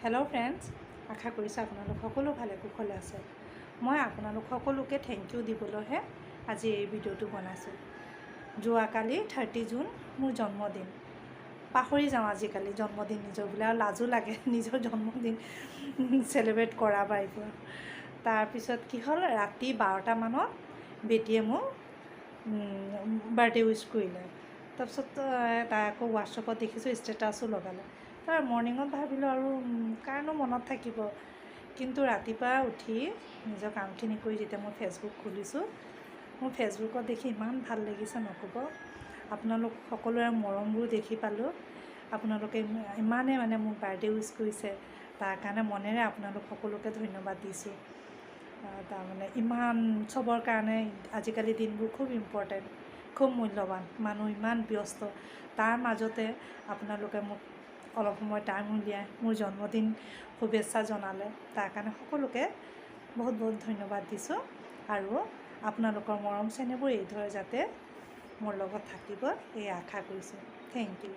Hello' friends, আশা কৰিছোঁ আপোনালোক সকলো ভালে কুশলে আছে। মই আপোনালোক সকলোকে থেংক ইউ দিবলৈহে আজি এই ভিডিঅ'টো বনাইছোঁ। যোৱাকালি 30 জুন মোৰ জন্মদিন। পাহৰি যাওঁ আজিকালি জন্মদিন নিজৰ বোলে, আৰু লাজো লাগে নিজৰ জন্মদিন চেলিব্ৰেট কৰা বা এইবোৰ। তাৰপিছত কি হ'ল, ৰাতি 12টামানত বেটীয়ে মোক বাৰ্থডে উইচ কৰিলে। তাৰপিছত তাই আকৌ হোৱাটছএপত দেখিছোঁ ষ্টেটাছো লগালে। তাৰ মৰ্ণিঙত ভাবিলোঁ আৰু কাৰণো মনত থাকিব, কিন্তু ৰাতিপুৱা উঠি নিজৰ কামখিনি কৰি যেতিয়া মই ফেচবুক খুলিছোঁ, মোৰ ফেচবুকত দেখি ইমান ভাল লাগিছে নক'ব। আপোনালোক সকলোৰে মৰমবোৰ দেখি পালোঁ। আপোনালোকে ইমানে মোক বাৰ্থডে উইচ কৰিছে, তাৰ কাৰণে মনেৰে আপোনালোক সকলোকে ধন্যবাদ দিছোঁ। তাৰমানে ইমান চবৰ কাৰণে আজিকালি দিনবোৰ খুব ইম্পৰ্টেণ্ট, খুব মূল্যৱান। মানুহ ইমান ব্যস্ত, তাৰ মাজতে আপোনালোকে মোক অলপ সময় টাইম উলিয়াই মোৰ জন্মদিন শুভেচ্ছা জনালে, তাৰ কাৰণে সকলোকে বহুত বহুত ধন্যবাদ দিছোঁ। আৰু আপোনালোকৰ মৰম চেনেহবোৰ এইদৰে যাতে মোৰ লগত থাকিব, এই আশা কৰিছোঁ। Thank U.